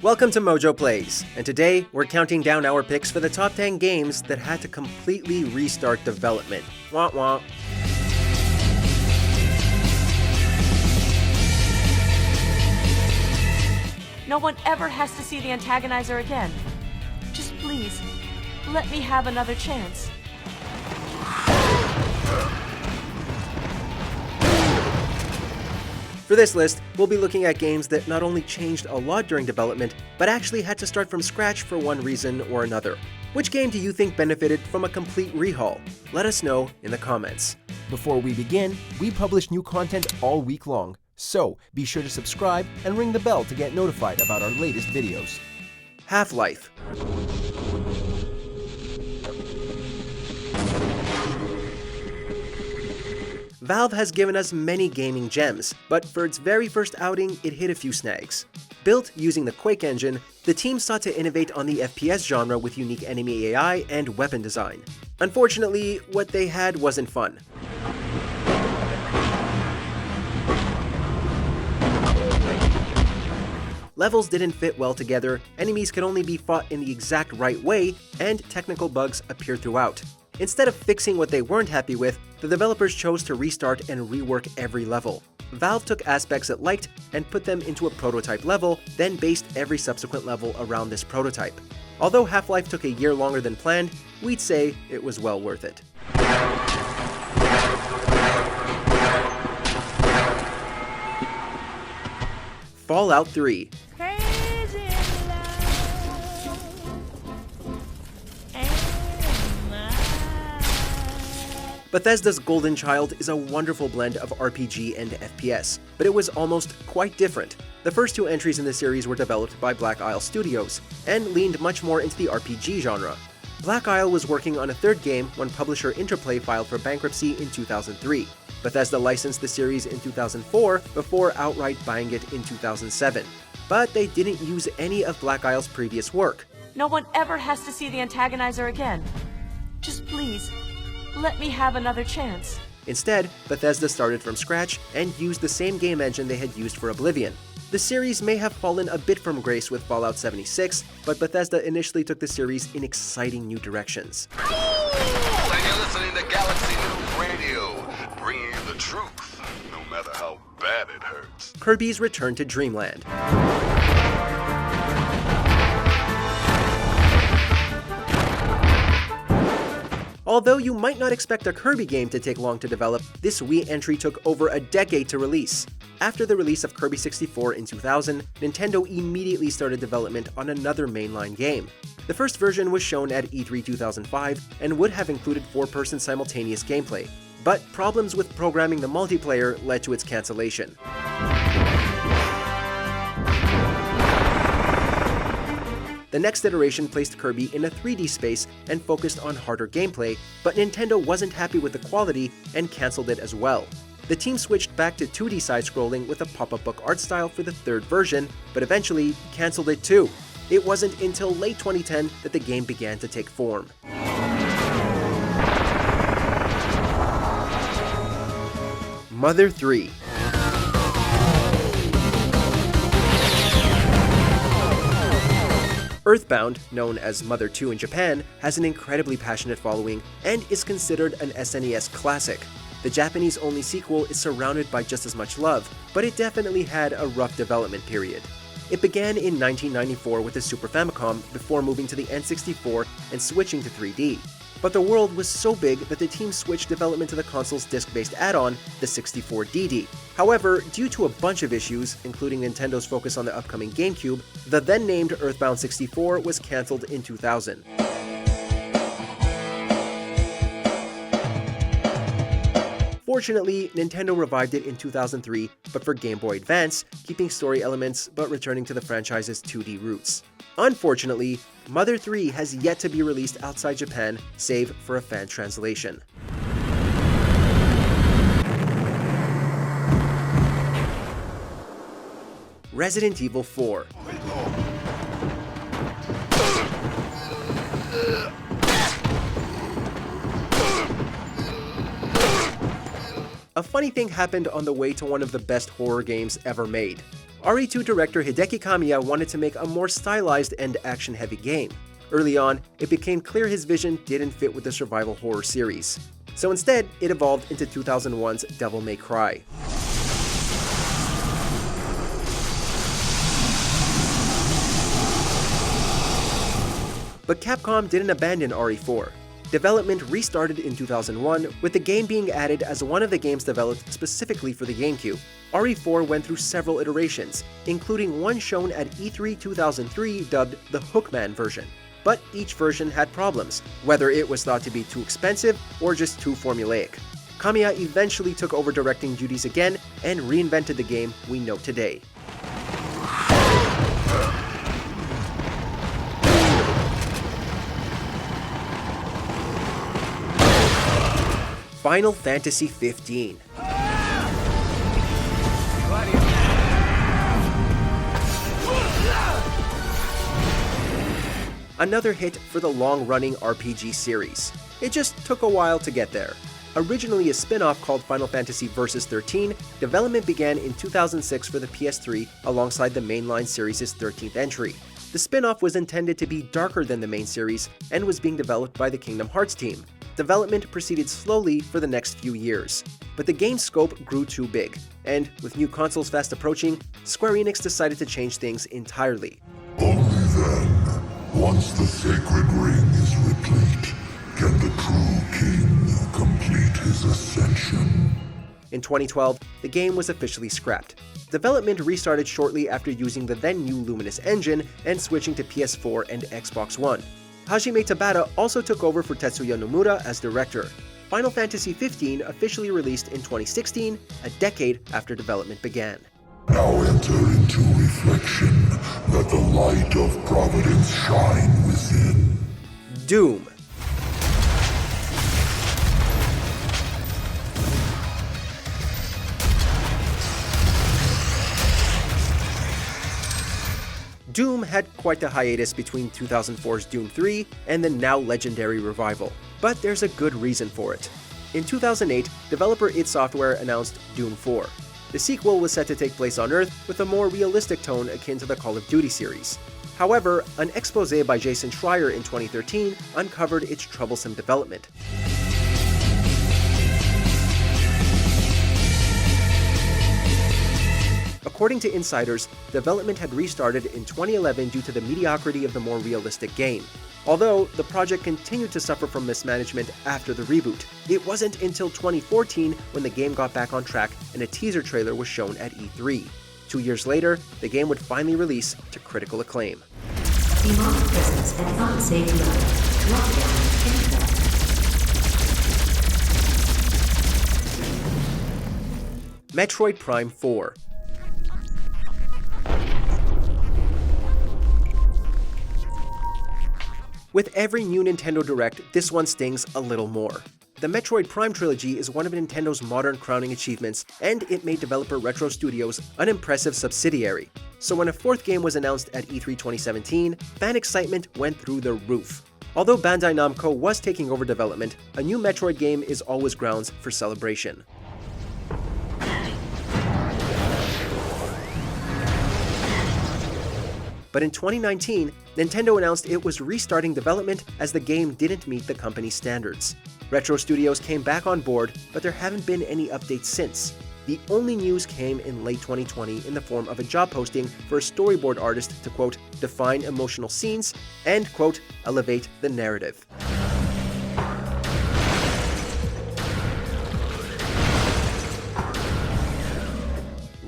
Welcome to MojoPlays, and today we're counting down our picks for the top 10 games that had to completely restart development. Wah wah. No one ever has to see the antagonizer again. Just please, let me have another chance. For this list, we'll be looking at games that not only changed a lot during development, but actually had to start from scratch for one reason or another. Which game do you think benefited from a complete rehaul? Let us know in the comments. Before we begin, we publish new content all week long, so be sure to subscribe and ring the bell to get notified about our latest videos. HalfLife. Valve has given us many gaming gems, but for its very first outing, it hit a few snags. Built using the Quake engine, the team sought to innovate on the FPS genre with unique enemy AI and weapon design. Unfortunately, what they had wasn't fun. Levels didn't fit well together, enemies could only be fought in the exact right way, and technical bugs appeared throughout. Instead of fixing what they weren't happy with, the developers chose to restart and rework every level. Valve took aspects it liked and put them into a prototype level, then based every subsequent level around this prototype. Although Half-Life took a year longer than planned, we'd say it was well worth it. Fallout 3. Bethesda's Golden Child is a wonderful blend of RPG and FPS, but it was almost quite different. The first two entries in the series were developed by Black Isle Studios, and leaned much more into the RPG genre. Black Isle was working on a third game when publisher Interplay filed for bankruptcy in 2003. Bethesda licensed the series in 2004 before outright buying it in 2007. But they didn't use any of Black Isle's previous work. No one ever has to see the antagonizer again. Just please, let me have another chance. Instead, Bethesda started from scratch and used the same game engine they had used for Oblivion. The series may have fallen a bit from grace with Fallout 76, but Bethesda initially took the series in exciting new directions. And you're listening to Galaxy News Radio, bringing you the truth, no matter how bad it hurts. Kirby's return to Dreamland. Although you might not expect a Kirby game to take long to develop, this Wii entry took over a decade to release. After the release of Kirby 64 in 2000, Nintendo immediately started development on another mainline game. The first version was shown at E3 2005 and would have included 4-person simultaneous gameplay, but problems with programming the multiplayer led to its cancellation. The next iteration placed Kirby in a 3D space and focused on harder gameplay, but Nintendo wasn't happy with the quality and cancelled it as well. The team switched back to 2D side-scrolling with a pop-up book art style for the third version, but eventually cancelled it too. It wasn't until late 2010 that the game began to take form. Mother 3. Earthbound, known as Mother 2 in Japan, has an incredibly passionate following and is considered an SNES classic. The Japanese-only sequel is surrounded by just as much love, but it definitely had a rough development period. It began in 1994 with the Super Famicom before moving to the N64 and switching to 3D. But the world was so big that the team switched development to the console's disc-based add-on, the 64DD. However, due to a bunch of issues, including Nintendo's focus on the upcoming GameCube, the then-named Earthbound 64 was cancelled in 2000. Fortunately, Nintendo revived it in 2003, but for Game Boy Advance, keeping story elements but returning to the franchise's 2D roots. Unfortunately, Mother 3 has yet to be released outside Japan, save for a fan translation. Resident Evil 4. A funny thing happened on the way to one of the best horror games ever made. RE2 director Hideki Kamiya wanted to make a more stylized and action-heavy game. Early on, it became clear his vision didn't fit with the survival horror series. So instead, it evolved into 2001's Devil May Cry. But Capcom didn't abandon RE4. Development restarted in 2001, with the game being added as one of the games developed specifically for the GameCube. RE4 went through several iterations, including one shown at E3 2003 dubbed the Hookman version. But each version had problems, whether it was thought to be too expensive or just too formulaic. Kamiya eventually took over directing duties again and reinvented the game we know today. Final Fantasy XV. Another hit for the long-running RPG series. It just took a while to get there. Originally a spin-off called Final Fantasy Versus 13, development began in 2006 for the PS3 alongside the mainline series' 13th entry. The spin-off was intended to be darker than the main series and was being developed by the Kingdom Hearts team. Development proceeded slowly for the next few years, but the game's scope grew too big, and with new consoles fast approaching, Square Enix decided to change things entirely. Only then, once the sacred ring is replete, can the true king complete his ascension. In 2012, the game was officially scrapped. Development restarted shortly after using the then new Luminous engine and switching to PS4 and Xbox One. Hajime Tabata also took over for Tetsuya Nomura as director. Final Fantasy XV officially released in 2016, a decade after development began. Now enter into reflection, that the light of providence shine within. Doom. Doom had quite the hiatus between 2004's Doom 3 and the now legendary revival, but there's a good reason for it. In 2008, developer id Software announced Doom 4. The sequel was set to take place on Earth with a more realistic tone akin to the Call of Duty series. However, an expose by Jason Schreier in 2013 uncovered its troublesome development. According to insiders, development had restarted in 2011 due to the mediocrity of the more realistic game. Although the project continued to suffer from mismanagement after the reboot, it wasn't until 2014 when the game got back on track and a teaser trailer was shown at E3. 2 years later, the game would finally release to critical acclaim. Demonic presence at unsafe level. Lockdown in effect. Metroid Prime 4. With every new Nintendo Direct, this one stings a little more. The Metroid Prime trilogy is one of Nintendo's modern crowning achievements, and it made developer Retro Studios an impressive subsidiary. So when a fourth game was announced at E3 2017, fan excitement went through the roof. Although Bandai Namco was taking over development, a new Metroid game is always grounds for celebration. But in 2019, Nintendo announced it was restarting development as the game didn't meet the company's standards. Retro Studios came back on board, but there haven't been any updates since. The only news came in late 2020 in the form of a job posting for a storyboard artist to, quote, define emotional scenes and, quote, elevate the narrative.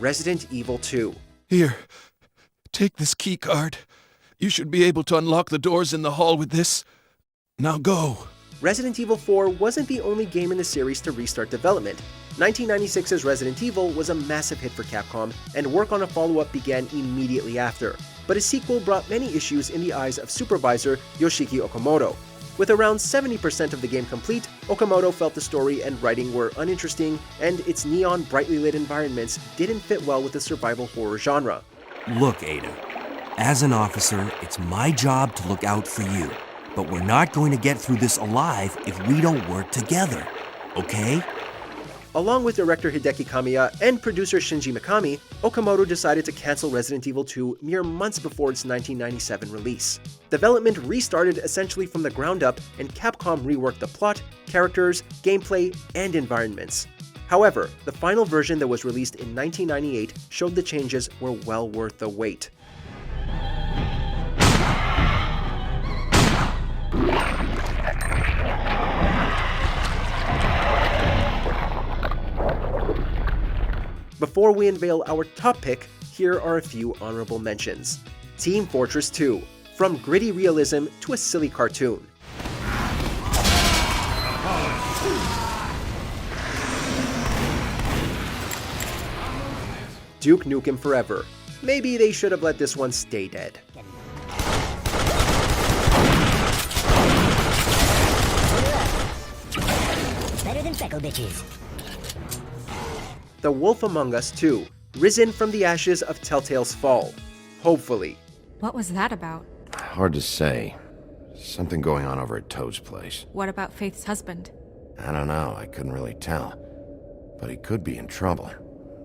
Resident Evil 2. Here. Take this key card. You should be able to unlock the doors in the hall with this. Now go. Resident Evil 4 wasn't the only game in the series to restart development. 1996's Resident Evil was a massive hit for Capcom, and work on a follow-up began immediately after. But a sequel brought many issues in the eyes of supervisor Yoshiki Okamoto. With around 70% of the game complete, Okamoto felt the story and writing were uninteresting, and its neon, brightly lit environments didn't fit well with the survival horror genre. Look, Ada, as an officer, it's my job to look out for you. But we're not going to get through this alive if we don't work together, okay? Along with director Hideki Kamiya and producer Shinji Mikami, Okamoto decided to cancel Resident Evil 2 mere months before its 1997 release. Development restarted essentially from the ground up, and Capcom reworked the plot, characters, gameplay, and environments. However, the final version that was released in 1998 showed the changes were well worth the wait. Before we unveil our top pick, here are a few honorable mentions. Team Fortress 2, from gritty realism to a silly cartoon. Duke Nukem Forever. Maybe they should have let this one stay dead. Better than freckle bitches. The Wolf Among Us 2, risen from the ashes of Telltale's fall. Hopefully. What was that about? Hard to say. Something going on over at Toad's place. What about Faith's husband? I don't know, I couldn't really tell. But he could be in trouble.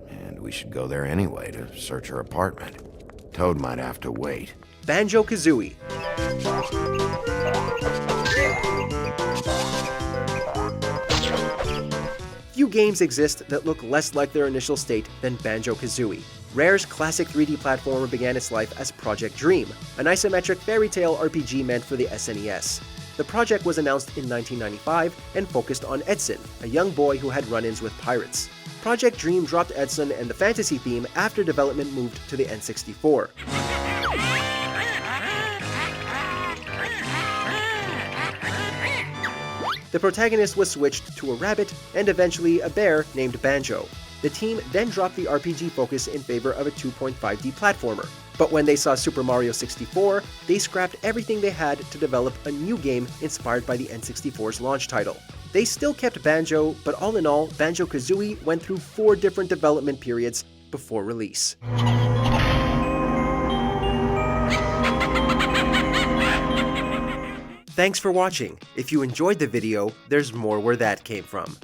And we should go there anyway to search her apartment. Toad might have to wait. Banjo-Kazooie. Few games exist that look less like their initial state than Banjo-Kazooie. Rare's classic 3D platformer began its life as Project Dream, an isometric fairy tale RPG meant for the SNES. The project was announced in 1995 and focused on Edson, a young boy who had run-ins with pirates. Project Dream dropped Edson and the fantasy theme after development moved to the N64. The protagonist was switched to a rabbit and eventually a bear named Banjo. The team then dropped the RPG focus in favor of a 2.5D platformer. But when they saw Super Mario 64, they scrapped everything they had to develop a new game inspired by the N64's launch title. They still kept Banjo, but all in all, Banjo-Kazooie went through 4 different development periods before release. Thanks for watching. If you enjoyed the video, there's more where that came from.